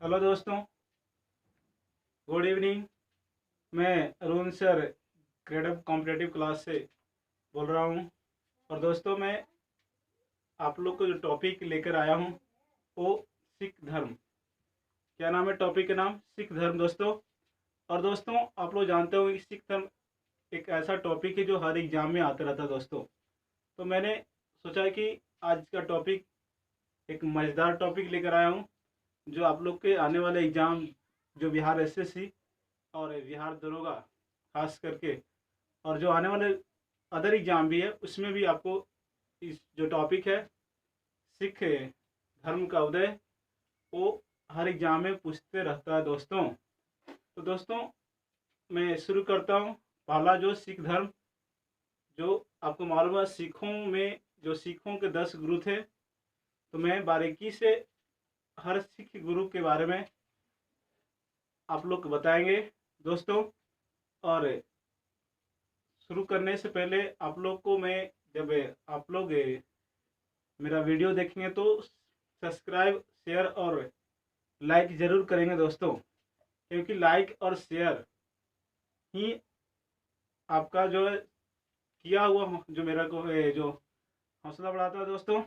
Hello दोस्तों, good evening. मैं Arun sir credit competitive class से बोल रहा हूँ। और दोस्तों, मैं आप लोग को जो टॉपिक लेकर आया हूँ वो सिख धर्म। क्या नाम है टॉपिक का नाम? सिख धर्म दोस्तों। और दोस्तों, आप लोग जानते हो कि सिख धर्म एक ऐसा टॉपिक है जो हर एग्जाम में आता रहता है दोस्तों। तो मैंने सोचा कि आज का टॉपिक एक मज़ेदार टॉपिक लेकर आया हूँ जो आप लोग के आने वाले एग्ज़ाम, जो बिहार एसएससी और बिहार दरोगा खास करके, और जो आने वाले अदर एग्जाम भी है उसमें भी आपको इस जो टॉपिक है सिख धर्म का उदय, वो हर एग्जाम में पूछते रहता है दोस्तों। तो दोस्तों, मैं शुरू करता हूँ। पहला जो सिख धर्म, जो आपको मालूम है सिखों में जो सिखों के 10 गुरु थे, तो मैं बारीकी से हर सिख गुरु के बारे में आप लोग को बताएंगे दोस्तों। और शुरू करने से पहले आप लोग को मैं, जब आप लोग मेरा वीडियो देखेंगे तो सब्सक्राइब, शेयर और लाइक ज़रूर करेंगे दोस्तों, क्योंकि लाइक और शेयर ही आपका जो है किया हुआ जो मेरा को जो हौसला बढ़ाता है दोस्तों।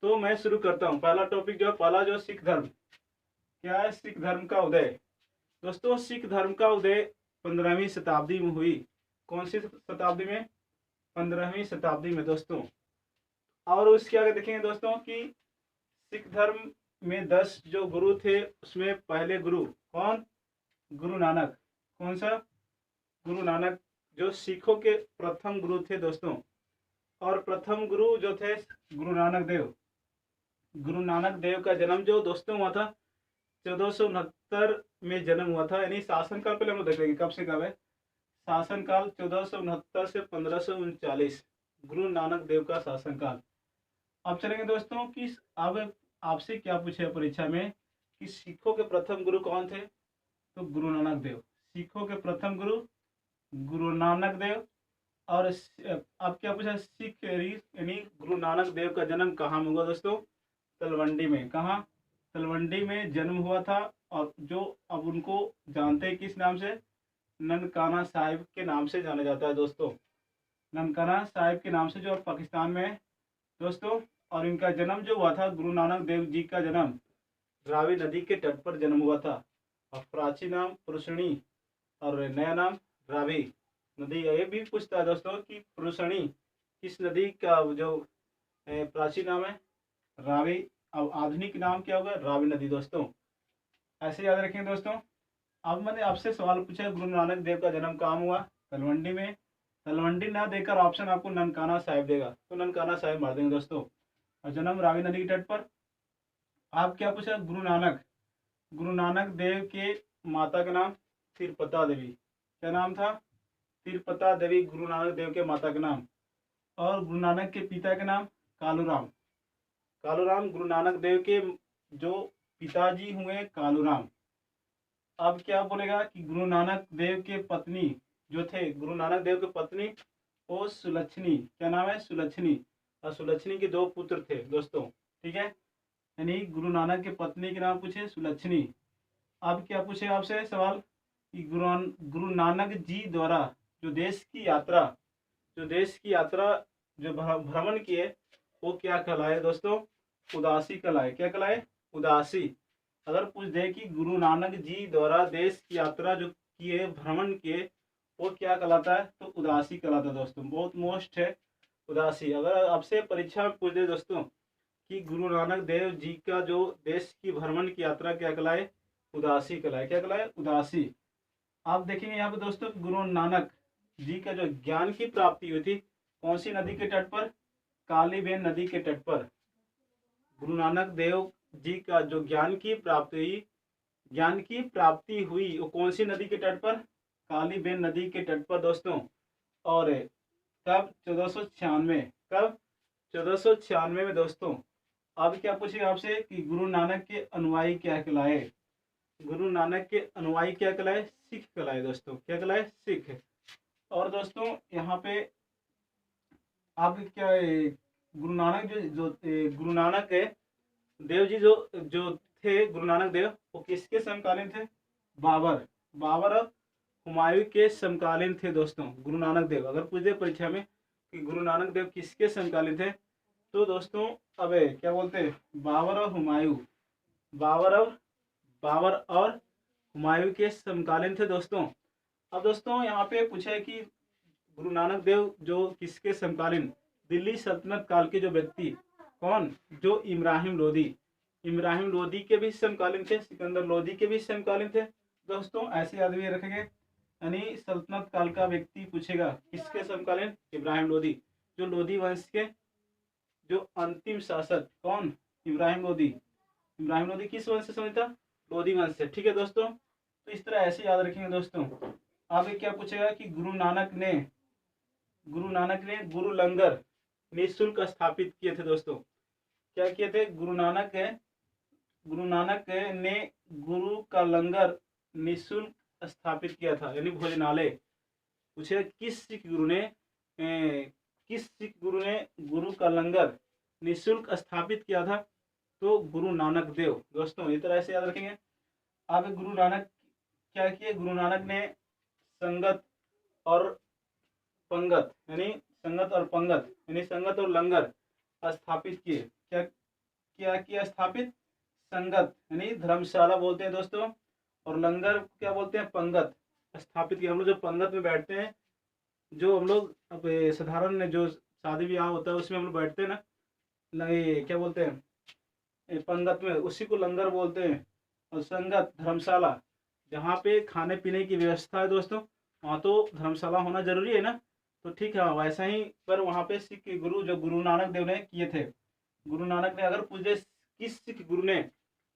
तो मैं शुरू करता हूँ। पहला टॉपिक जो है, पहला जो सिख धर्म, क्या है सिख धर्म का उदय। दोस्तों, सिख धर्म का उदय 15वीं शताब्दी में हुई। कौन सी शताब्दी में? 15वीं शताब्दी में दोस्तों। और उसके आगे देखेंगे दोस्तों कि सिख धर्म में 10 जो गुरु थे उसमें पहले गुरु कौन? गुरु नानक। कौन सा? गुरु नानक, जो सिखों के प्रथम गुरु थे दोस्तों। और प्रथम गुरु जो थे गुरु नानक देव। गुरु नानक देव का जन्म जो दोस्तों हुआ था 1469 में जन्म हुआ था। यानी शासनकाल पहले हम लोग देख लेंगे कब से कब है। शासनकाल 1469 से 1539, गुरु नानक देव का शासनकाल। अब चलेंगे दोस्तों कि अब आपसे क्या पूछे परीक्षा में कि सिखों के प्रथम गुरु कौन थे? तो गुरु नानक देव। सिखों के प्रथम गुरु गुरु नानक देव। और अब क्या पूछा? सिख यानी गुरु नानक देव का जन्म कहाँ में हुआ दोस्तों? तलवंडी में। कहाँ? तलवंडी में जन्म हुआ था। और जो अब उनको जानते हैं किस नाम से? ननकाना साहिब के नाम से जाना जाता है दोस्तों। ननकाना साहिब के नाम से, जो पाकिस्तान में है दोस्तों। और इनका जन्म जो हुआ था, गुरु नानक देव जी का जन्म रावी नदी के तट पर जन्म हुआ था। और प्राचीन नाम पुरुषणी और नया नाम रावी नदी। ये भी पूछता है दोस्तों कि पुरुषणी किस नदी का जो प्राचीन नाम है? रावी। अब आधुनिक नाम क्या होगा? रावी नदी दोस्तों। ऐसे याद रखेंगे दोस्तों। अब मैंने आपसे सवाल पूछा, गुरु नानक देव का जन्म कहाँ हुआ? तलवंडी में। तलवंडी ना देकर ऑप्शन आपको ननकाना साहिब देगा, तो ननकाना साहिब मार देंगे दोस्तों। और जन्म रावी नदी के तट पर। आप क्या पूछा? गुरु नानक। गुरु नानक देव के माता का नाम तिरपता देवी। क्या नाम था? तिरपता देवी, गुरु नानक देव के माता का नाम। और गुरु नानक के पिता का नाम कालूराम। कालूराम गुरु नानक देव के जो पिताजी हुए कालूराम। अब क्या बोलेगा कि गुरु नानक देव के पत्नी जो थे, गुरु नानक देव के पत्नी वो सुलक्षणी। क्या नाम है? सुलक्षणी। और सुलक्षणी के 2 पुत्र थे दोस्तों। ठीक है, यानी गुरु नानक के पत्नी के नाम पूछे सुलक्षणी। अब क्या पूछे आपसे सवाल कि गुरु नानक जी द्वारा जो देश की यात्रा जो भ्रमण किए, वो क्या कहलाए दोस्तों? उदासी कहलाए। क्या कहलाए? उदासी। अगर पूछ दे कि गुरु नानक जी द्वारा देश की यात्रा जो किए, भ्रमण किए, वो क्या कहलाता है? तो उदासी कहलाता है दोस्तों। बहुत मोस्ट है उदासी। अगर आपसे परीक्षा में पूछ दे दोस्तों कि गुरु नानक देव जी का जो देश की भ्रमण की यात्रा क्या कहलाए? उदासी कहलाए। क्या कहलाए? उदासी। आप देखेंगे यहाँ पे दोस्तों, गुरु नानक जी का जो ज्ञान की प्राप्ति हुई थी, कौन सी नदी के तट पर? कालीबेन नदी के तट पर। गुरु नानक देव जी का जो ज्ञान की प्राप्ति हुई वो कौन सी नदी के तट पर? कालीबेन नदी के तट पर दोस्तों। और कब? 1496। कब? 1496 में दोस्तों। अब क्या पूछेगा आपसे कि गुरु नानक के अनुयायी क्या कहलाए? गुरु नानक के अनुयायी क्या कहलाए? सिख कहलाए दोस्तों। क्या कहलाए? सिख। और दोस्तों यहाँ पे आप क्या गुरु नानक जो जो गुरु नानक देव जी जो जो थे गुरु नानक देव, वो किसके समकालीन थे? बाबर और हुमायूं के समकालीन थे दोस्तों गुरु नानक देव। अगर पूछ दे परीक्षा में कि गुरु नानक देव किसके समकालीन थे, तो दोस्तों अब क्या बोलते हैं, बाबर और हुमायूं, बाबर और हुमायूं के समकालीन थे दोस्तों। अब दोस्तों यहाँ पे पूछा है कि गुरु नानक देव जो किसके समकालीन, दिल्ली सल्तनत काल के जो व्यक्ति, कौन? जो इब्राहिम लोदी के भी समकालीन थे, सिकंदर लोदी के भी समकालीन थे दोस्तों। ऐसे याद भी रखेंगे, यानी सल्तनत काल का व्यक्ति पूछेगा किसके समकालीन? इब्राहिम लोदी, जो लोदी वंश के जो अंतिम शासक, कौन? इब्राहिम लोदी किस वंश से समझता? लोदी वंश से। ठीक है दोस्तों, तो इस तरह ऐसे याद रखेंगे दोस्तों। आगे क्या पूछेगा कि गुरु नानक ने गुरु लंगर निःशुल्क स्थापित किए थे दोस्तों। क्या किए थे? गुरु नानक ने गुरु का लंगर निःशुल्क स्थापित किया था, यानी भोजनालय। पूछेगा किस सिख गुरु ने गुरु का लंगर निःशुल्क स्थापित किया था? तो गुरु नानक देव दोस्तों। इस तरह से याद रखेंगे। आगे गुरु नानक क्या किए? गुरु नानक ने संगत और पंगत संगत और लंगर स्थापित किए। क्या किया स्थापित? संगत यानी धर्मशाला बोलते हैं दोस्तों, और लंगर क्या बोलते हैं? पंगत स्थापित किया। हम लोग जो पंगत में बैठते हैं, जो हम लोग अब साधारण जो शादी ब्याह होता है उसमें हम लोग बैठते हैं ना, क्या बोलते हैं? पंगत में, उसी को लंगर बोलते हैं। और संगत धर्मशाला, जहाँ पे खाने पीने की व्यवस्था है दोस्तों, वहाँ तो धर्मशाला होना जरूरी है ना। तो ठीक है, वैसा ही पर वहाँ पे सिख के गुरु जो गुरु नानक देव ने किए थे। गुरु नानक ने, अगर पूछ दे किस सिख गुरु ने,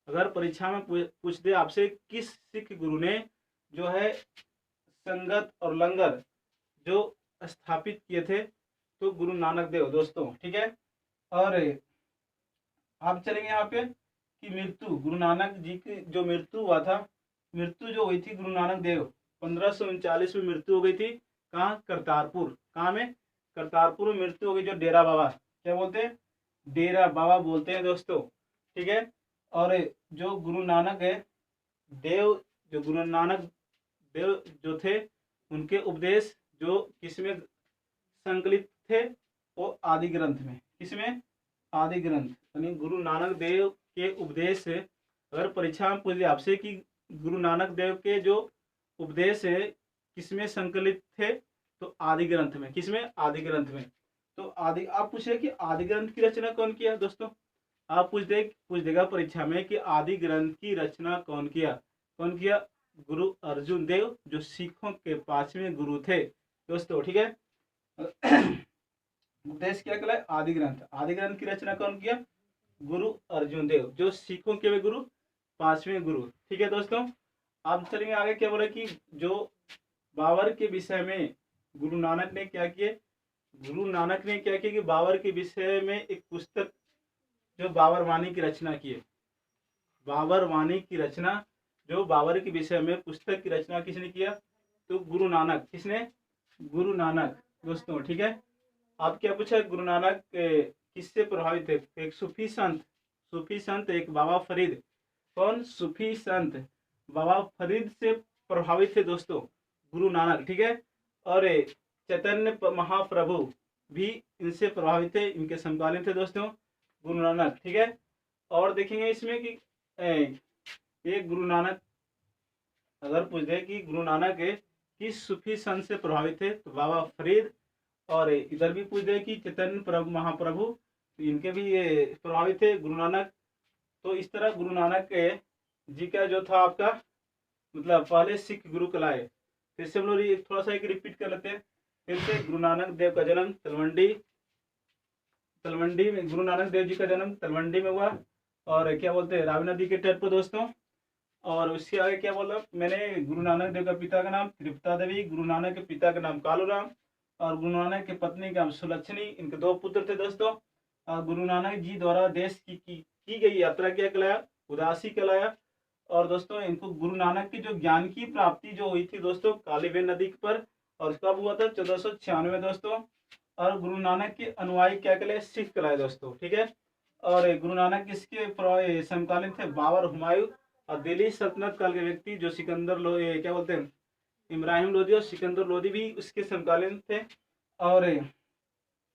अगर परीक्षा में पूछ दे आपसे किस सिख गुरु ने जो है संगत और लंगर जो स्थापित किए थे, तो गुरु नानक देव दोस्तों। ठीक है, और आप चलेंगे यहाँ पे कि मृत्यु, गुरु नानक जी की जो मृत्यु हुआ था, मृत्यु जो हुई थी गुरु नानक देव 1539 में मृत्यु हो गई थी। कहाँ? करतारपुर। कहाँ में? करतारपुर में मृत्यु हो गई। जो डेरा बाबा, क्या बोलते हैं? डेरा बाबा बोलते हैं दोस्तों। ठीक है, और जो गुरु नानक देव, जो गुरु नानक देव जो थे, उनके उपदेश जो किसमें संकलित थे? वो आदि ग्रंथ में। किसमें? आदि ग्रंथ। यानी गुरु नानक देव के उपदेश से, अगर परीक्षा में पूछ लिया आपसे कि गुरु नानक देव के जो उपदेश है किसमें संकलित थे, तो आदि ग्रंथ में। किसमें? आदि ग्रंथ में। तो आदि, आप पूछे कि आदि ग्रंथ की रचना कौन किया दोस्तों? आप पूछ देगा परीक्षा में कि आदि ग्रंथ की रचना कौन किया? गुरु अर्जुन देव, जो सिखों के 5वें गुरु थे दोस्तों। ठीक है, उपदेश क्या कहलाए? आदि ग्रंथ। आदि ग्रंथ की रचना कौन किया? गुरु अर्जुन देव, जो सिखों के गुरु, 5वें गुरु। ठीक है दोस्तों, आप चलेंगे आगे। क्या बोला कि जो बाबर के विषय में गुरु नानक ने क्या किए? गुरु नानक ने क्या किया कि बाबर के विषय में एक पुस्तक, जो बाबर वाणी की रचना किए। बाबर वाणी की रचना, जो बाबर के विषय में पुस्तक की रचना किसने किया? तो गुरु नानक। किसने? गुरु नानक दोस्तों। ठीक है, आप क्या पूछा? गुरु नानक किससे प्रभावित थे? एक सूफी संत एक बाबा फरीद। कौन? सूफी संत बाबा फरीद से प्रभावित थे दोस्तों गुरु नानक। ठीक है, और चैतन्य महाप्रभु भी इनसे प्रभावित थे, इनके समकालीन थे दोस्तों गुरु नानक। ठीक है, और देखेंगे इसमें कि ये गुरु नानक, अगर पूछ दे कि गुरु नानक किस सूफी संत से प्रभावित थे, तो बाबा फरीद। और इधर भी पूछ दे कि चैतन्य प्रभु महाप्रभु, तो इनके भी ये प्रभावित थे गुरु नानक। तो इस तरह गुरु नानक जी का जो था आपका मतलब पहले सिख गुरु कहलाए। फिर से हम लोग थोड़ा सा एक रिपीट कर लेते हैं फिर से। गुरु नानक देव का जन्म तलवंडी में, गुरु नानक देव जी का जन्म तलवंडी में हुआ, और क्या बोलते हैं, रावी नदी के तट पर दोस्तों। और उसके आगे क्या बोला मैंने? गुरु नानक देव का पिता का नाम त्रिपुता देवी, गुरु नानक के पिता का नाम कालूराम, और गुरु नानक के पत्नी का नाम सुलक्षणी। इनके 2 पुत्र थे दोस्तों। गुरु नानक जी द्वारा देश की गई यात्रा क्या कहलाया? उदासी कहलाया। और दोस्तों इनको गुरु नानक की जो ज्ञान की प्राप्ति जो हुई थी दोस्तों कालीबेन नदी पर, और कब हुआ था? 1496 दोस्तों। और गुरु नानक के अनुयायी क्या कहलाए? सिख कहलाए दोस्तों। ठीक है, और गुरु नानक किसके समकालीन थे? बाबर, हुमायूं और दिल्ली सल्तनत काल के व्यक्ति जो सिकंदर क्या बोलते हैं, इब्राहिम लोदी और सिकंदर लोदी भी उसके समकालीन थे। और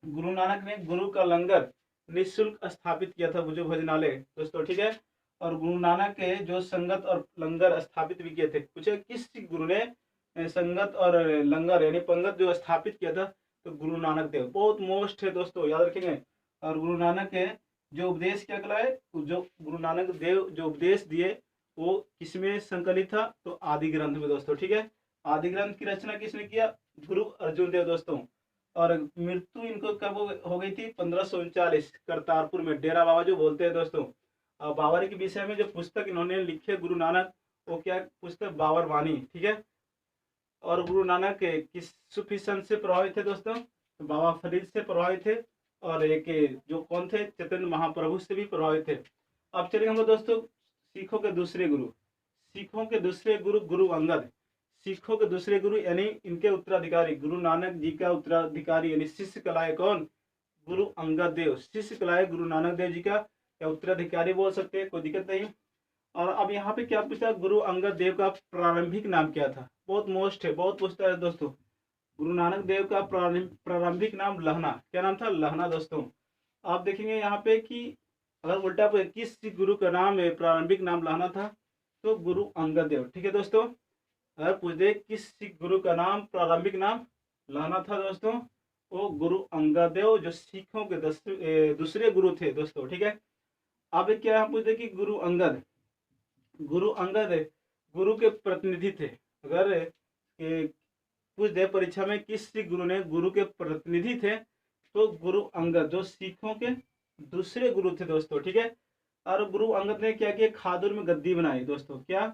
गुरु नानक ने गुरु का लंगर निःशुल्क स्थापित किया था, जो भोजनालय दोस्तों, ठीक है। और गुरु नानक के जो संगत और लंगर स्थापित भी किए थे। पूछे किस गुरु ने संगत और लंगर यानी पंगत जो स्थापित किया था? तो गुरु नानक देव। बहुत मोस्ट है दोस्तों, याद रखेंगे। और गुरु नानक के जो उपदेश क्या कहलाए, जो गुरु नानक देव जो उपदेश दिए वो किसमें संकलित था? तो आदि ग्रंथ में दोस्तों, ठीक है। आदि ग्रंथ की रचना किसने किया? गुरु अर्जुन देव दोस्तों। और मृत्यु इनको कब हो गई थी? 1539 करतारपुर में, डेरा बाबा जो बोलते हैं दोस्तों। बाबर के विषय में जो पुस्तक इन्होंने लिखे गुरु नानक, वो क्या पुस्तक? बाबर वाणी, ठीक है। और गुरु नानक किस सूफी संत से प्रभावित थे दोस्तों? तो बाबा फरीद से प्रभावित थे। और एक जो कौन थे? चैतन्य महाप्रभु से भी प्रभावित थे। अब चलिए हम लोग दोस्तों सिखों के दूसरे गुरु, सिखों के दूसरे गुरु गुरु अंगद। सिखों के दूसरे गुरु यानी इनके उत्तराधिकारी, गुरु नानक जी का उत्तराधिकारी यानी शिष्य कलाए कौन? गुरु अंगद देव। शिष्य कलाए गुरु नानक देव जी का या उत्तराधिकारी बोल सकते हैं, कोई दिक्कत नहीं। और अब यहाँ पे क्या पूछा? गुरु अंगद देव का प्रारंभिक नाम क्या था? बहुत मोस्ट है, बहुत पूछता है दोस्तों। गुरु नानक देव का प्रारंभिक नाम लहना। क्या नाम था? लहना दोस्तों। आप देखेंगे यहाँ पे कि अगर उल्टा किस गुरु का नाम है प्रारंभिक नाम लहना था? तो गुरु अंगद देव, ठीक है दोस्तों। अगर पूछ दे किस गुरु का नाम प्रारंभिक नाम लाना था दोस्तों, वो गुरु अंगद देव जो सिखों के दूसरे गुरु थे दोस्तों, ठीक है। अब क्या पूछ दे कि गुरु अंगद गुरु के प्रतिनिधि थे। अगर पूछ दे परीक्षा में किस गुरु ने गुरु के प्रतिनिधि थे, तो गुरु अंगद जो सिखों के दूसरे गुरु थे दोस्तों, ठीक है। और गुरु अंगद ने क्या किया? खादुर में गद्दी बनाई दोस्तों। क्या?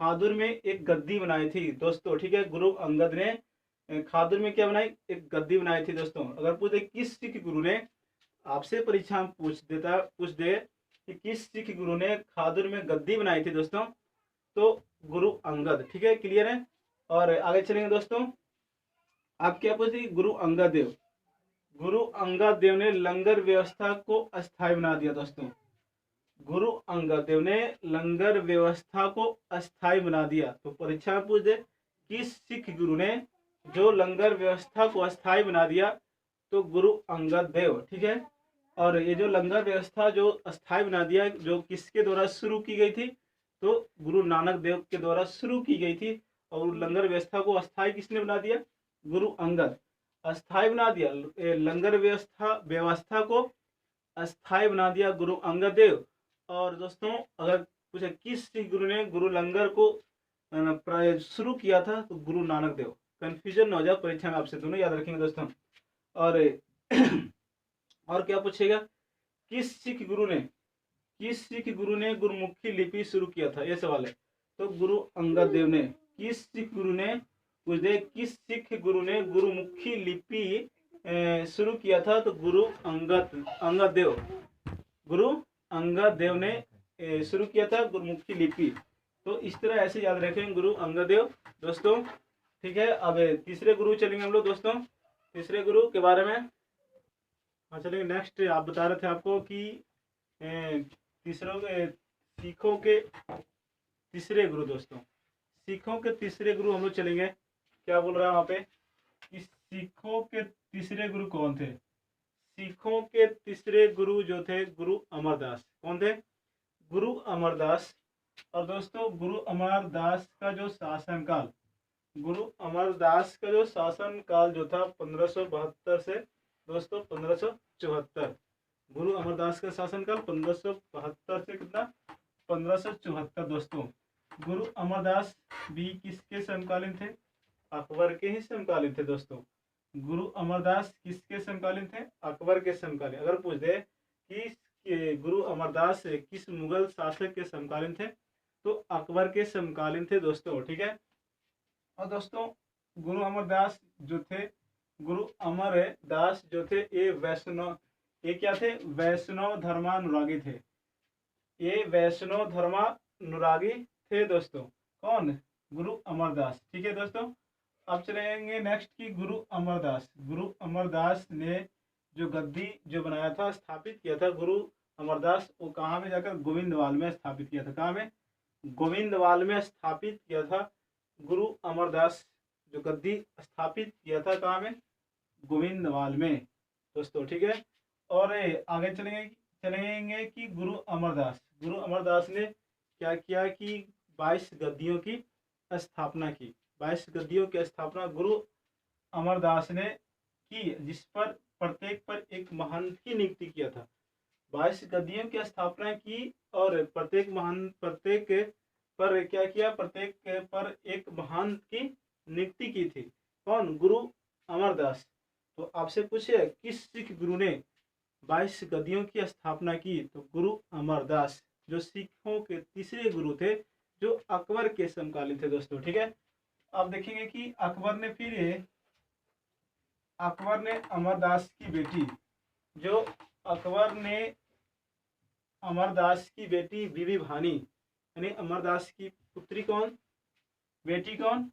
खादुर में एक गद्दी बनाई थी दोस्तों, ठीक है। गुरु अंगद ने खादुर में क्या बनाई? एक गद्दी बनाई थी दोस्तों। अगर पूछे किस सिख गुरु ने, आपसे परीक्षा में पूछ दे कि किस सिख गुरु ने खादुर में गद्दी बनाई थी दोस्तों, तो गुरु अंगद, ठीक है। क्लियर है। और आगे चलेंगे दोस्तों। आप क्या पूछे? गुरु अंगद देव। गुरु अंगद देव ने लंगर व्यवस्था को अस्थायी बना दिया दोस्तों। गुरु अंगद देव ने लंगर व्यवस्था को अस्थायी बना दिया। तो परीक्षा में पूछ दे किस सिख गुरु ने जो लंगर व्यवस्था को अस्थायी बना दिया, तो गुरु अंगद देव, ठीक है। और ये जो लंगर व्यवस्था जो अस्थायी बना दिया, जो किसके द्वारा शुरू की गई थी? तो गुरु नानक देव के द्वारा शुरू की गई थी। और लंगर व्यवस्था को अस्थायी किसने बना दिया? गुरु अंगद। अस्थायी बना दिया लंगर व्यवस्था को अस्थायी बना दिया गुरु अंगद देव। और दोस्तों अगर पूछे किस गुरु ने गुरु लंगर को शुरू किया था, तो गुरु नानक देव। कंफ्यूजन न हो जाए परीक्षा में, आपसे दोनों याद रखेंगे दोस्तों। और और क्या पूछेगा? किस सिख गुरु ने गुरुमुखी लिपि शुरू किया था? ये सवाल है। तो गुरु अंगद देव ने। किस सिख गुरु ने पूछ दे किस सिख गुरु ने गुरुमुखी लिपि शुरू किया था? तो गुरु अंगद देव। गुरु अंगद देव ने शुरू किया था गुरुमुखी लिपि। तो इस तरह ऐसे याद रखेंगे गुरु अंगद देव दोस्तों, ठीक है। अब तीसरे गुरु चलेंगे हम लोग दोस्तों, तीसरे गुरु के बारे में। हाँ चलेंगे नेक्स्ट। आप बता रहे थे आपको कि सिखों के तीसरे गुरु दोस्तों, सिखों के तीसरे गुरु हम लोग चलेंगे। क्या बोल रहा है वहाँ पे कि सिखों के तीसरे गुरु कौन थे? सिखों के तीसरे गुरु जो थे गुरु अमरदास। कौन थे? गुरु अमरदास। और दोस्तों गुरु अमरदास का जो शासनकाल, गुरु अमरदास का जो शासनकाल जो था 1572 से दोस्तों 1574। गुरु अमरदास का शासनकाल 1572 से कितना? 1574 दोस्तों। गुरु अमरदास भी किसके समकालीन थे? अकबर के ही समकालीन थे दोस्तों। गुरु अमरदास किसके समकालीन थे? अकबर के समकालीन। अगर पूछ दे कि गुरु अमरदास किस मुगल शासक के समकालीन थे, तो अकबर के समकालीन थे दोस्तों, ठीक है। और दोस्तों गुरु अमरदास जो थे, गुरु अमरदास जो थे ये क्या थे? वैष्णव धर्मानुरागी थे। ये वैष्णव धर्मानुरागी थे दोस्तों। कौन? गुरु अमरदास, ठीक है दोस्तों। अब चलेंगे नेक्स्ट की गुरु अमरदास। गुरु अमरदास ने जो गद्दी जो बनाया था, स्थापित किया था, गुरु अमरदास, वो कहाँ में जाकर गोविंदवाल में स्थापित किया था। कहाँ में? गोविंदवाल में स्थापित किया था गुरु अमरदास। जो गद्दी स्थापित किया था कहाँ में? गोविंदवाल में दोस्तों, ठीक है। और आगे चलेंगे कि गुरु अमरदास ने क्या किया कि 22 गद्दियों की स्थापना की। 22 गद्दियों की स्थापना गुरु अमरदास ने की, जिस पर प्रत्येक पर एक महंत की नियुक्ति किया था। 22 गद्दियों की स्थापना की और प्रत्येक पर क्या किया? प्रत्येक पर एक महंत की नियुक्ति की थी। कौन? गुरु अमरदास। तो आपसे पूछे किस सिख गुरु ने 22 गद्दियों की स्थापना की? तो गुरु अमरदास, जो सिखों के तीसरे गुरु थे, जो अकबर के समकालीन थे दोस्तों, ठीक है। अब देखेंगे कि अकबर ने अमरदास की बेटी, जो अकबर ने अमरदास की बेटी बीबी भानी, यानी अमरदास की पुत्री कौन? बेटी कौन?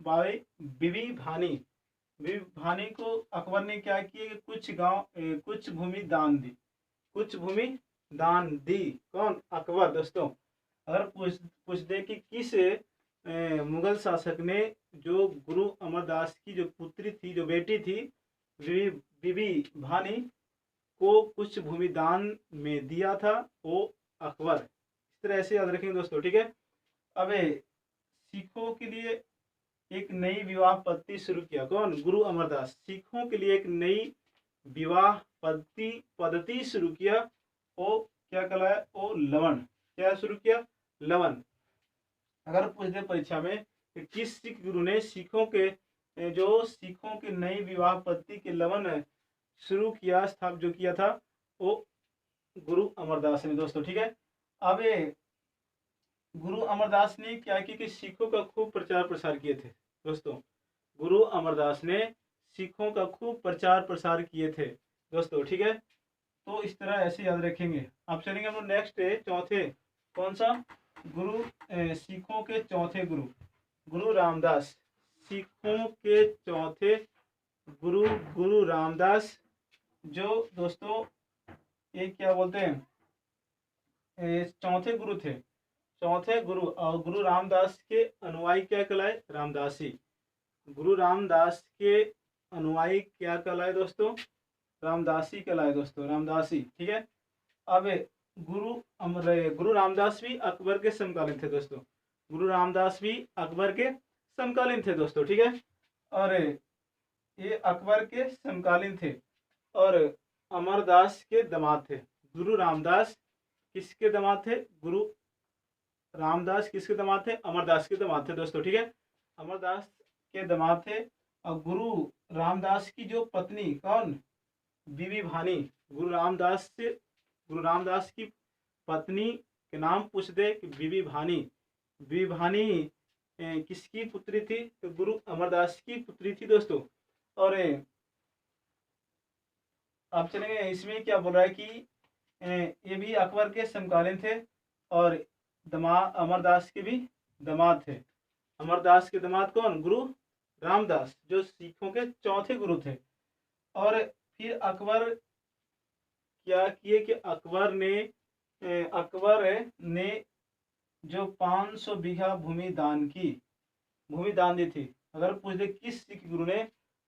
भाई बीबी भानी। बीबी भानी को अकबर ने क्या किया? कुछ भूमि दान दी। कुछ भूमि दान दी। कौन? अकबर दोस्तों। अगर पूछ दे कि किस मुगल शासक ने जो गुरु अमरदास की जो पुत्री थी, जो बेटी थी बीबी भानी को कुछ भूमि दान में दिया था, वो अकबर। इस तरह से याद रखेंगे दोस्तों, ठीक है। अब सिखों के लिए एक नई विवाह पद्धति शुरू किया। कौन? गुरु अमरदास। सिखों के लिए एक नई विवाह पद्धति शुरू किया। वो क्या कहलाया? वो लवन। क्या शुरू किया? लवन। अगर पूछ दे परीक्षा में कि किस सिख गुरु ने सिखों के नई विवाह पद्धति के लवन शुरू किया, जो किया था, वो गुरु अमरदास ने दोस्तों, ठीक है। अब गुरु अमरदास ने क्या किया कि सिखों का खूब प्रचार प्रसार किए थे दोस्तों। गुरु अमरदास ने सिखों का खूब प्रचार प्रसार किए थे दोस्तों, ठीक है। तो इस तरह ऐसे याद रखेंगे। अब चलेंगे हम लोग नेक्स्ट चौथे। कौन सा? सिखों के चौथे गुरु, गुरु रामदास। सिखों के चौथे गुरु, गुरु रामदास, जो दोस्तों ये क्या बोलते हैं, चौथे गुरु थे। चौथे गुरु, और गुरु रामदास के अनुयायी क्या कहलाए? रामदासी। गुरु रामदास के अनुयायी क्या कहलाए दोस्तों? रामदासी कहलाए दोस्तों, रामदासी, ठीक है। अब गुरु रामदास भी अकबर के समकालीन थे दोस्तों। गुरु रामदास भी अकबर के समकालीन थे दोस्तों, ठीक है। और ये अकबर के समकालीन थे और अमरदास के दामाद थे। गुरु रामदास किसके दामाद थे? गुरु रामदास किसके दामाद थे? अमरदास के दामाद थे दोस्तों, ठीक है। अमरदास के दामाद थे। और गुरु रामदास की जो पत्नी कौन? बीबी भानी। गुरु रामदास की पत्नी के नाम पूछ दे कि बीबी भानी। बीबी भानी किसकी पुत्री थी? तो गुरु अमरदास की पुत्री थी दोस्तों। और अब चलेंगे, इसमें क्या बोल रहा है कि ये भी अकबर के समकालीन थे और अमरदास के भी दामाद थे। अमरदास के दामाद कौन? गुरु रामदास, जो सिखों के चौथे गुरु थे। और फिर अकबर क्या किए कि अकबर ने जो 500 बीघा भूमि दान दी थी। अगर पूछ दे किस सिख गुरु ने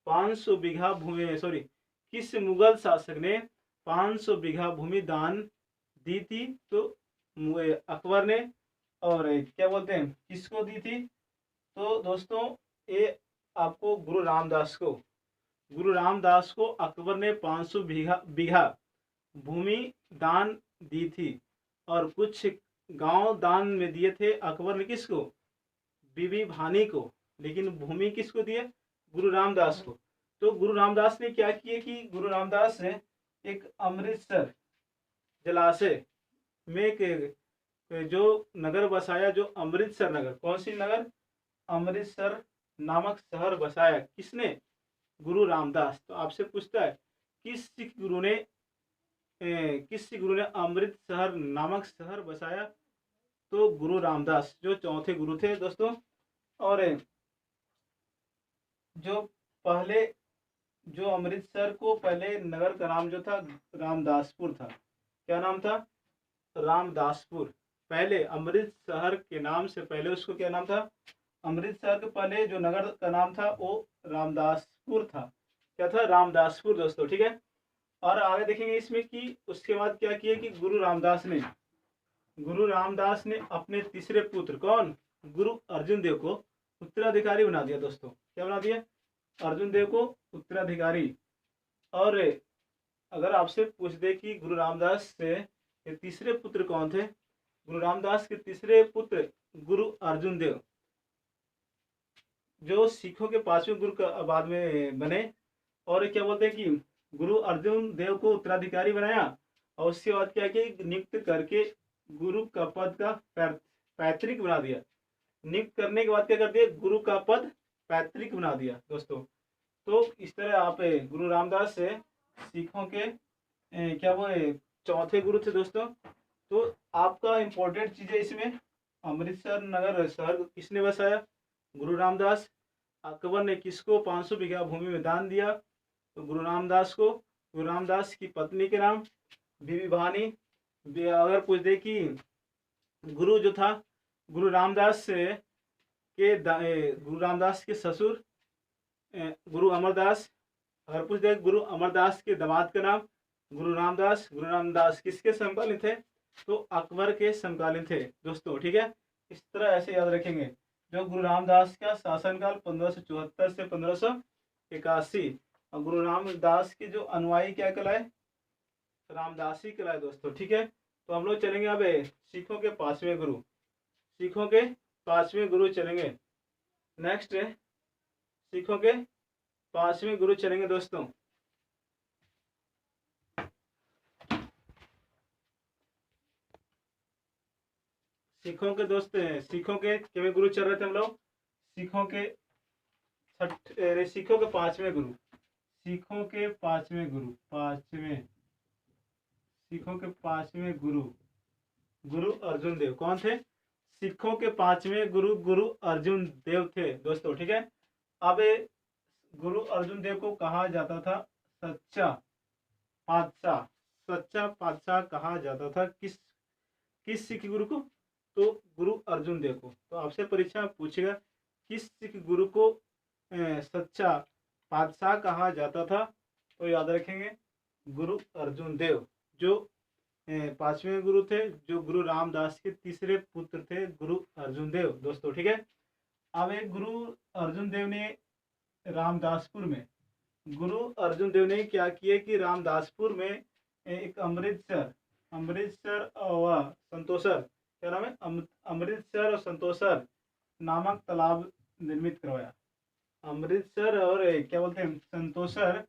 500 बीघा भूमि, किस मुगल शासक ने 500 बीघा भूमि दान दी थी, तो अकबर ने। और क्या बोलते हैं, किसको दी थी? तो दोस्तों ये आपको गुरु रामदास को अकबर ने 500 बीघा भूमि दान दी थी। और कुछ गांव दान में दिए थे अकबर ने। किसको? बीबी भानी को। लेकिन भूमि किसको दिए? गुरु रामदास को। तो गुरु रामदास ने क्या किए कि गुरु रामदास ने एक अमृतसर जलाशय में एक जो नगर बसाया, जो अमृतसर नगर। कौन सी नगर? अमृतसर नामक शहर बसाया। किसने? गुरु रामदास। तो आपसे पूछता है किस सिख गुरु ने अमृतसर नामक शहर बसाया? तो गुरु रामदास, जो चौथे गुरु थे दोस्तों। और जो अमृतसर को पहले नगर का नाम जो था रामदासपुर था। क्या नाम था? रामदासपुर। पहले अमृतसर के नाम से पहले उसको क्या नाम था? अमृतसर के पहले जो नगर का नाम था वो रामदासपुर था। क्या था? रामदासपुर दोस्तों, ठीक है। और आगे देखेंगे इसमें कि उसके बाद क्या किया कि गुरु रामदास ने अपने तीसरे पुत्र कौन? गुरु अर्जुन देव को उत्तराधिकारी बना दिया दोस्तों। क्या बना दिया? अर्जुन देव को उत्तराधिकारी। और अगर आपसे पूछ दे कि गुरु रामदास से ये तीसरे पुत्र कौन थे? गुरु रामदास के तीसरे पुत्र गुरु अर्जुन देव, जो सिखों के पांचवें गुरु का बाद में बने। और क्या बोलते हैं कि गुरु अर्जुन देव को उत्तराधिकारी बनाया और उसके बाद क्या किया? नियुक्त करके गुरु का पद का पैतृक बना दिया। नियुक्त करने के बाद क्या कर दिया? गुरु का पद पैतृक बना दिया दोस्तों। तो इस तरह आप गुरु रामदास से सिखों के क्या वो चौथे गुरु थे दोस्तों। तो आपका इम्पोर्टेंट चीज है इसमें, अमृतसर नगर शहर किसने बसाया? गुरु रामदास। अकबर ने किसको 500 बीघा भूमि में दान दिया? तो गुरु रामदास को। गुरु रामदास की पत्नी के नाम बीबी भानी। अगर पूछ दे कि गुरु जो था गुरु रामदास गुरु रामदास के ससुर गुरु अमरदास। अगर पूछ दे गुरु अमरदास के दामाद का नाम गुरु रामदास। गुरु रामदास किसके समकालीन थे? तो अकबर के समकालीन थे दोस्तों, ठीक है। इस तरह ऐसे याद रखेंगे। जो गुरु रामदास का शासनकाल 1574 से 1581, और गुरु रामदास के जो अनुयायी क्या कहलाए? रामदासी कहलाए दोस्तों, ठीक है। तो हम लोग चलेंगे अब सिखों के पांचवें गुरु। सिखों के पांचवें गुरु चलेंगे। नेक्स्ट है सिखों के पांचवें गुरु चलेंगे दोस्तों। सिखों के दोस्त सिखों के कितने गुरु चल रहे थे हम लोग? सिखों के सिखों के पांचवें गुरु। सिखों के पांचवें गुरु, सिखों के पांचवें गुरु गुरु अर्जुन देव कौन थे? सिखों के पांचवें गुरु गुरु अर्जुन देव थे दोस्तों, ठीक है। अब गुरु अर्जुन देव को कहा जाता था सच्चा पातशाह। सच्चा पातशाह कहा जाता था किस सिख गुरु को? तो गुरु अर्जुन देव को। तो आपसे परीक्षा पूछेगा किस सिख गुरु को सच्चा पातशाह कहा जाता था? तो याद रखेंगे गुरु अर्जुन देव, जो पांचवें गुरु थे, जो गुरु रामदास के तीसरे पुत्र थे, गुरु अर्जुन देव दोस्तों, ठीक है। अब एक गुरु अर्जुन देव ने रामदासपुर में, गुरु अर्जुन देव ने क्या किया कि रामदासपुर में एक अमृतसर और संतोषर, क्या नाम है? अमृतसर और संतोषर नामक तालाब निर्मित करवाया। अमृतसर और क्या बोलते हैं संतोषर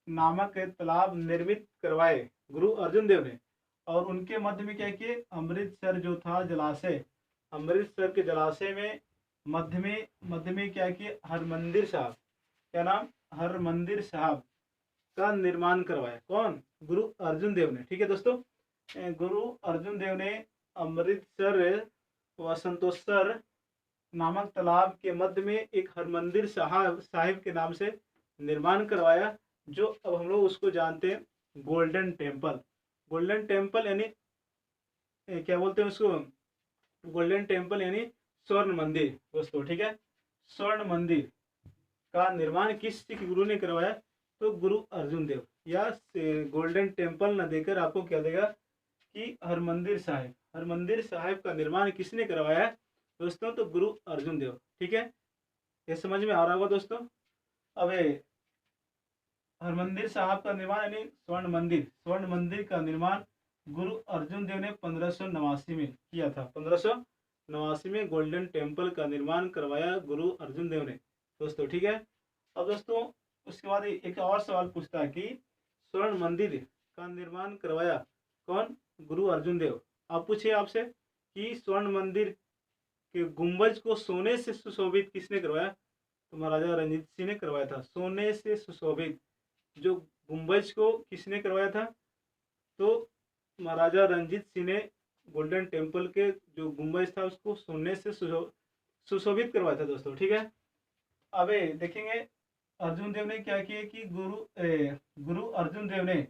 नामक तालाब निर्मित करवाए गुरु अर्जुन देव ने। और उनके मध्य में क्या किए? अमृतसर जो था जलाशय, अमृतसर के जलाशय में मध्य में क्या किए? हरमंदिर साहब, क्या नाम? हरमंदिर साहब का निर्माण करवाया। कौन? गुरु अर्जुन देव ने, ठीक है दोस्तों। गुरु अर्जुन देव ने अमृतसर व संतोषर नामक तालाब के मध्य में एक हरमंदिर साहिब के नाम से निर्माण करवाया, जो अब हम लोग उसको जानते हैं गोल्डन टेम्पल। गोल्डन टेम्पल यानी क्या बोलते हैं उसको? गोल्डन टेम्पल यानी स्वर्ण मंदिर दोस्तों, ठीक है। स्वर्ण मंदिर का निर्माण किस सिख गुरु ने करवाया? तो गुरु अर्जुन देव। या गोल्डन टेम्पल न देकर आपको क्या देगा कि हरमंदिर साहिब का निर्माण किसने करवाया दोस्तों? तो गुरु अर्जुन देव, ठीक है। ये समझ में आ रहा होगा दोस्तों। अब हरमंदिर साहब का निर्माण यानी स्वर्ण मंदिर का निर्माण गुरु अर्जुन देव ने 1589 में किया था। 1589 में गोल्डन टेम्पल का निर्माण करवाया गुरु अर्जुन देव ने दोस्तों, ठीक है। अब दोस्तों उसके बाद एक और सवाल पूछता है कि स्वर्ण मंदिर का निर्माण करवाया कौन? गुरु अर्जुन देव। अब पूछिए आपसे कि स्वर्ण मंदिर के गुंबज को सोने से सुशोभित किसने करवाया? तो महाराजा रंजीत सिंह ने करवाया था। सोने से सुशोभित जो गुंबज को किसने करवाया था? तो महाराजा रंजीत सिंह ने गोल्डन टेम्पल के जो गुंबज था उसको सोने से सुशोभित करवाया था दोस्तों, ठीक है। अब देखेंगे अर्जुन देव ने क्या किया कि गुरु अर्जुन देव ने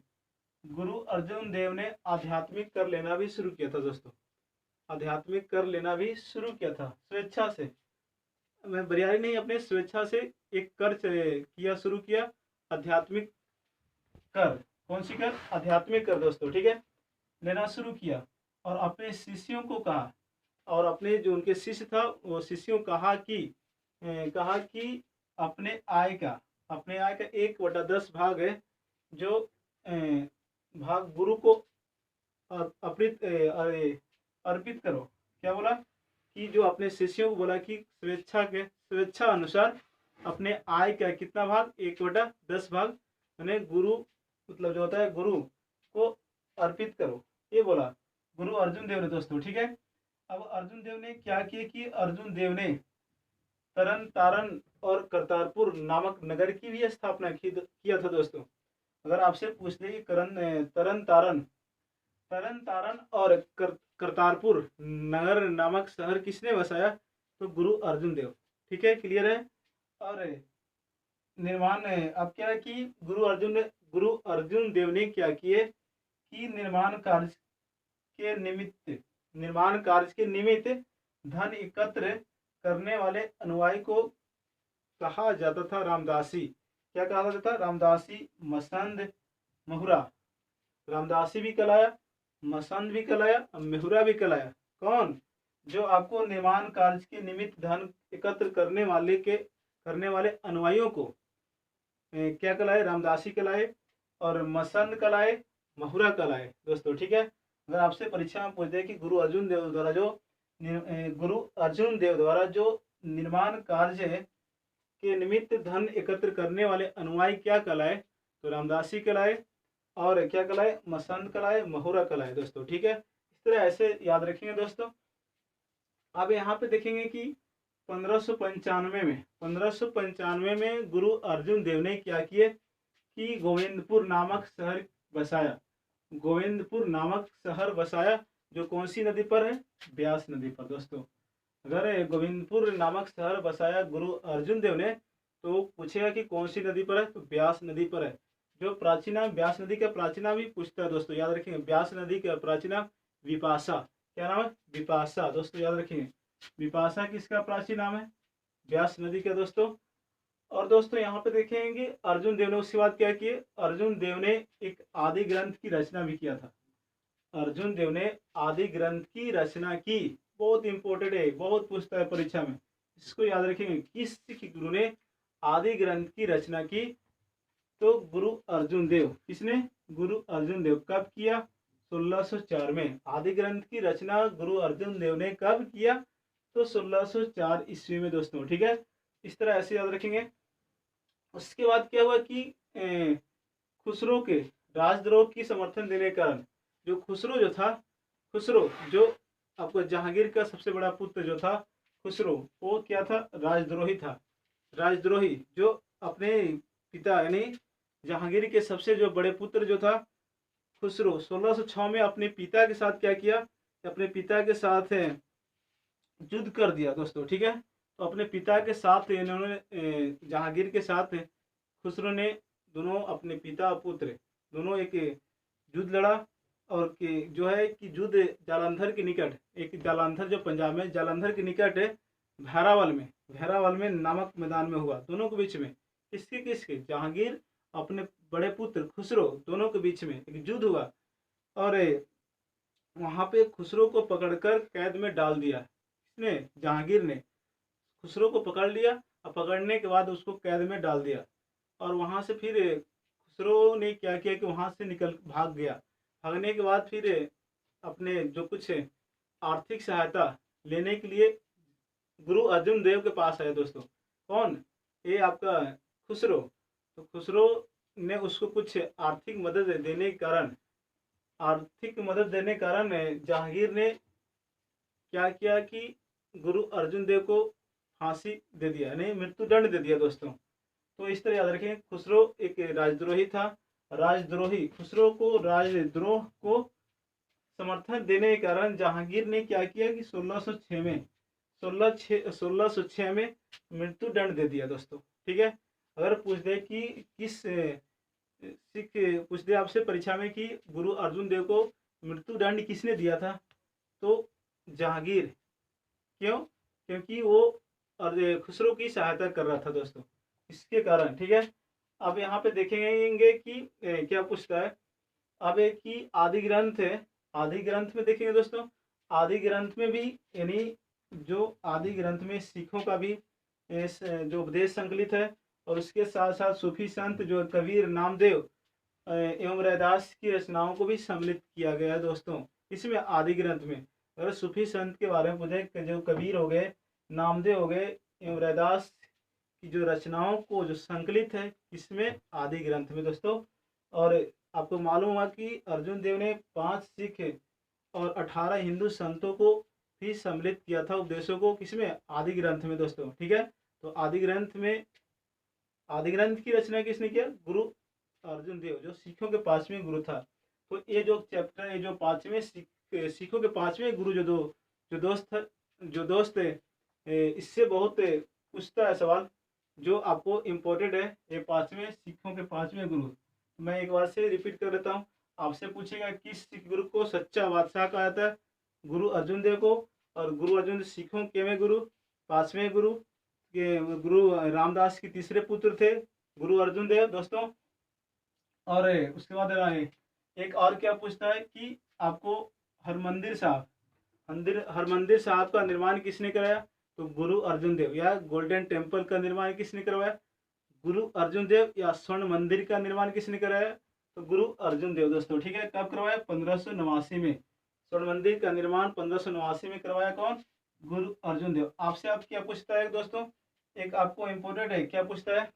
गुरु अर्जुन देव ने आध्यात्मिक कर लेना भी शुरू किया था दोस्तों। आध्यात्मिक कर लेना भी शुरू किया था स्वेच्छा से, मैं बरियारी नहीं, अपने स्वेच्छा से एक कर किया, शुरू किया आध्यात्मिक कर। कौन सी कर? आध्यात्मिक कर दोस्तों, ठीक है, लेना शुरू किया। और अपने शिष्यों को कहा, और अपने जो उनके शिष्य था वो शिष्यों कहा कि अपने आय का 1/10 भाग है जो भाग गुरु को अर्पित करो। क्या बोला? कि जो अपने शिष्यों को बोला कि स्वेच्छा अनुसार अपने आय का कितना भाग? 1/10 भाग मैंने गुरु, मतलब जो होता है गुरु को अर्पित करो, ये बोला गुरु अर्जुन देव ने दोस्तों, ठीक है। अब अर्जुन देव ने क्या किया कि अर्जुन देव ने तरन तारन और करतारपुर नामक नगर की भी स्थापना किया था दोस्तों। अगर आपसे पूछ ले कि तरन तारन और करतारपुर नगर नामक शहर किसने बसाया, तो गुरु अर्जुन देव, ठीक है, क्लियर है। और निर्माण अब क्या है कि गुरु अर्जुन देव ने क्या किए कि निर्माण कार्य के निमित्त धन एकत्र करने वाले अनुयायी को कहा जाता था रामदासी। क्या कहा जाता था? रामदासी, मसंद, महुरा। रामदासी भी कहलाया, मसंद भी कहलाया, मेहुरा भी कहलाया। कौन? जो आपको निर्माण कार्य के निमित्त धन एकत्र करने वाले अनुयायियों को क्या कहलाए? रामदासी कहलाए, और मसंद कहलाए, महुरा कहलाए दोस्तों, ठीक है। अगर आपसे परीक्षा में पूछते हैं कि गुरु अर्जुन देव द्वारा जो निर्माण कार्य के निमित्त धन एकत्र करने वाले अनुयायी क्या कहलाए, तो रामदासी कहलाए, और क्या कहलाए? मसंद कहलाए, महुरा कहलाए दोस्तों, ठीक है। इस तरह ऐसे याद रखेंगे दोस्तों। अब यहाँ पे देखेंगे कि 1595 में गुरु अर्जुन देव ने क्या किए कि गोविंदपुर नामक शहर बसाया, जो कौन सी नदी पर है? ब्यास नदी पर दोस्तों। अगर गोविंदपुर नामक शहर बसाया गुरु अर्जुन देव ने, तो पूछेगा कि कौन सी नदी पर है, तो ब्यास नदी पर है। जो प्राचीन नाम ब्यास नदी का प्राचीन नाम भी पूछता है दोस्तों, याद रखेंगे। ब्यास नदी का प्राचीन नाम विपाशा। क्या नाम है? विपाशा दोस्तों, याद रखेंगे। विपाशा किसका प्राचीन नाम है? ब्यास नदी का दोस्तों। और दोस्तों यहाँ पे देखेंगे अर्जुन देव ने उसके बाद क्या किए? अर्जुन देव ने एक आदि ग्रंथ की रचना भी किया था। अर्जुन देव ने आदि ग्रंथ की रचना की, बहुत इंपॉर्टेंट है, बहुत पूछता है परीक्षा में, इसको याद रखेंगे। किस गुरु ने आदि ग्रंथ की रचना की? तो गुरु अर्जुन देव। किसने? गुरु अर्जुन देव। कब किया? 1604 में। आदि ग्रंथ की रचना गुरु अर्जुन देव ने कब किया? तो 1604 ईस्वी में दोस्तों, ठीक है। इस तरह ऐसे याद रखेंगे। उसके बाद क्या हुआ कि खुसरो के राजद्रोह की समर्थन देने के कारण, जो खुसरो जो आपको जहांगीर का सबसे बड़ा पुत्र जो था खुसरो, वो क्या था? राजद्रोही था। राजद्रोही जो अपने पिता यानी जहांगीर के सबसे जो बड़े पुत्र जो था खुसरो, 1606 में अपने पिता के साथ क्या किया? अपने पिता के साथ युद्ध कर दिया दोस्तों, ठीक है। तो अपने पिता के साथ इन्होंने जहांगीर के साथ खुसरो ने दोनों अपने पिता और पुत्र दोनों एक युद्ध लड़ा, और कि जो है कि युद्ध जालंधर के निकट, एक जालंधर जो पंजाब में जालंधर के निकट भैरावल में नामक मैदान में हुआ, दोनों के बीच में। किसके? जहांगीर अपने बड़े पुत्र खुसरो, दोनों के बीच में एक युद्ध हुआ, और वहां पे खुसरो को पकड़कर कैद में डाल दिया। किसने? जहांगीर ने खुसरो को पकड़ लिया, और पकड़ने के बाद उसको कैद में डाल दिया। और वहां से फिर खुसरो ने क्या किया कि वहां से भाग गया। भागने के बाद फिर अपने जो कुछ आर्थिक सहायता लेने के लिए गुरु अर्जुन देव के पास आया दोस्तों। कौन? ये आपका खुसरो। तो खुसरो ने उसको कुछ आर्थिक मदद देने के कारण जहांगीर ने क्या किया कि गुरु अर्जुन देव को फांसी दे दिया, यानी मृत्यु दंड दे दिया दोस्तों। तो इस तरह याद रखें, खुसरो एक राजद्रोही था। खुसरो को राजद्रोह को समर्थन देने के कारण जहांगीर ने क्या किया कि 1606 में मृत्यु दंड दे दिया दोस्तों, ठीक है। अगर पूछ दे कि किस सिख पूछते हैं आपसे परीक्षा में कि गुरु अर्जुन देव को मृत्यु दंड किसने दिया था? तो जहांगीर। क्यों? क्योंकि वो खुसरो की सहायता कर रहा था दोस्तों, इसके कारण। ठीक है, अब यहाँ पे देखेंगे कि क्या पूछता है। अब एक कि आदि ग्रंथ है, आदि ग्रंथ में देखेंगे दोस्तों, आदि ग्रंथ में भी यानी जो आदि ग्रंथ में सिखों का भी जो उपदेश संकलित है, और उसके साथ साथ सूफी संत जो कबीर, नामदेव एवं रैदास की रचनाओं को भी सम्मिलित किया गया है दोस्तों इसमें, आदि ग्रंथ में। अगर सूफी संत के बारे में पूछे, जो कबीर हो गए, नामदेव हो गए एवं रैदास की जो रचनाओं को जो संकलित है इसमें, आदि ग्रंथ में दोस्तों। और आपको मालूम हुआ कि अर्जुन देव ने 5 सिख और 18 हिंदू संतों को भी सम्मिलित किया था उपदेशों को, किसमें? आदि ग्रंथ में दोस्तों। ठीक है, तो आदि ग्रंथ में, आदि ग्रंथ की रचना किसने किया? गुरु अर्जुन देव, जो सिखों के 5वें गुरु था। तो ये जो चैप्टर है, जो 5वें सिखों के 5वें गुरु जो दोस्त है, इससे बहुत पूछता है सवाल, जो आपको इम्पोर्टेंट है। ये 5वें सिखों के 5वें गुरु, मैं एक बार से रिपीट कर देता हूँ। आपसे पूछेगा किस सिख गुरु को सच्चा बादशाह कहा जाता है? गुरु अर्जुन देव को। और गुरु अर्जुन सिखों के गुरु, 5वें गुरु के गुरु रामदास के तीसरे पुत्र थे गुरु अर्जुन देव दोस्तों। और उसके बाद एक और क्या पूछता है कि आपको हरमंदिर साहब का निर्माण किसने कराया? तो गुरु अर्जुन देव। या गोल्डन टेम्पल का निर्माण किसने करवाया? गुरु अर्जुन देव। या स्वर्ण मंदिर का निर्माण किसने कराया? तो गुरु अर्जुन देव दोस्तों। ठीक है, कब करवाया? 1589 में। स्वर्ण मंदिर का निर्माण 1589 में करवाया कौन? गुरु अर्जुन देव। आपसे आप क्या पूछता है दोस्तों, एक आपको इम्पोर्टेंट है, क्या पूछता है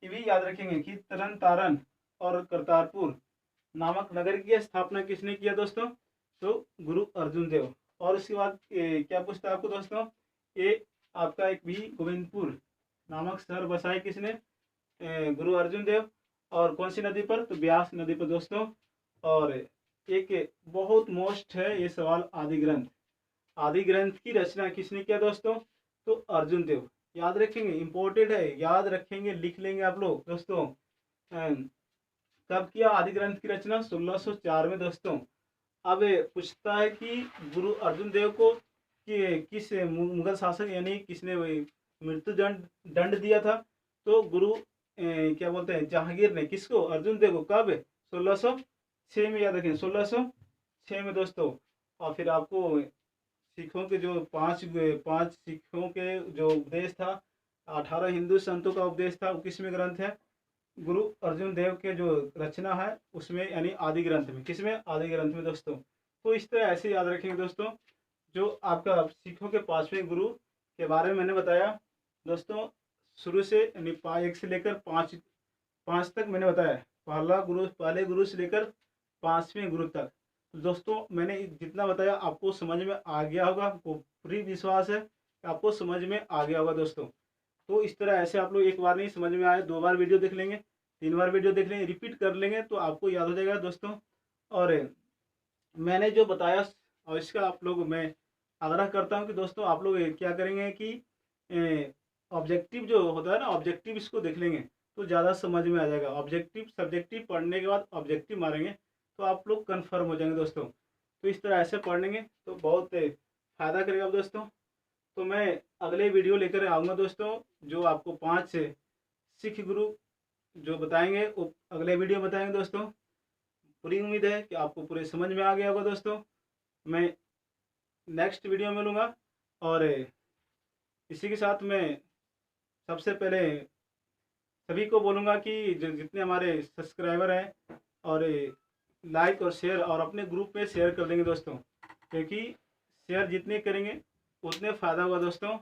ये भी याद रखेंगे कि तरन तारण और करतारपुर नामक नगर की स्थापना किसने किया दोस्तों? तो गुरु अर्जुन देव। और उसके बाद क्या पूछता है आपको दोस्तों, ये आपका एक भी गोविंदपुर नामक शहर बसाए किसने? गुरु अर्जुन देव। और कौन सी नदी पर? तो ब्यास नदी पर दोस्तों। और एक बहुत मोस्ट है ये सवाल, आदि ग्रंथ। आदि ग्रंथ की रचना किसने किया दोस्तों? तो अर्जुन देव। याद रखेंगे, इंपॉर्टेंट है, याद रखेंगे, लिख लेंगे आप लोग दोस्तों। कब किया आदि ग्रंथ की रचना? 1604 में दोस्तों। अब पूछता है कि गुरु अर्जुन देव को कि किस मुगल शासक यानी किसने मृत्यु दंड दिया था? तो गुरु क्या बोलते हैं, जहांगीर ने। किसको? अर्जुन देव को। कब? 1606 में। याद रखें, 1606 में दोस्तों। और फिर आपको सिखों के जो पांच सिखों के जो उपदेश था, 18 हिंदू संतों का उपदेश था, वो किसमें ग्रंथ है? गुरु अर्जुन देव के जो रचना है उसमें, यानी आदि ग्रंथ में। किसमें? आदि ग्रंथ में दोस्तों। तो इस तरह ऐसे याद रखेंगे दोस्तों। जो आपका सिखों के 5वें गुरु के बारे में मैंने बताया दोस्तों, शुरू से यानी 1 से लेकर 5 तक मैंने बताया। पहले गुरु से लेकर 5वें गुरु तक। तो दोस्तों मैंने जितना बताया आपको समझ में आ गया होगा, वो पूरी विश्वास है कि आपको समझ में आ गया होगा दोस्तों। तो इस तरह ऐसे आप लोग एक बार नहीं समझ में आए, 2 बार वीडियो देख लेंगे, 3 बार वीडियो देख लेंगे, रिपीट कर लेंगे तो आपको याद हो जाएगा दोस्तों। और मैंने जो बताया, और इसका आप लोग, मैं आग्रह करता हूँ कि दोस्तों आप लोग क्या करेंगे कि ऑब्जेक्टिव जो होता है ना, ऑब्जेक्टिव इसको देख लेंगे तो ज़्यादा समझ में आ जाएगा। ऑब्जेक्टिव सब्जेक्टिव पढ़ने के बाद ऑब्जेक्टिव मारेंगे तो आप लोग कन्फर्म हो जाएंगे दोस्तों। तो इस तरह ऐसे पढ़ लेंगे तो बहुत फ़ायदा करेगा दोस्तों। तो मैं अगले वीडियो लेकर आऊँगा दोस्तों, जो आपको 5 सिख गुरु जो बताएंगे वो अगले वीडियो बताएंगे दोस्तों। पूरी उम्मीद है कि आपको पूरे समझ में आ गया होगा दोस्तों। मैं नेक्स्ट वीडियो में मिलूँगा। और इसी के साथ मैं सबसे पहले सभी को बोलूँगा कि जो जितने हमारे सब्सक्राइबर हैं, और लाइक और शेयर और अपने ग्रुप में शेयर कर देंगे दोस्तों, क्योंकि शेयर जितने करेंगे उतने फ़ायदा होगा दोस्तों।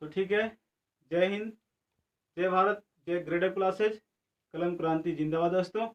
तो ठीक है, जय हिंद, जय भारत, जय ग्रेड क्लासेज, कलम क्रांति जिंदाबाद दोस्तों।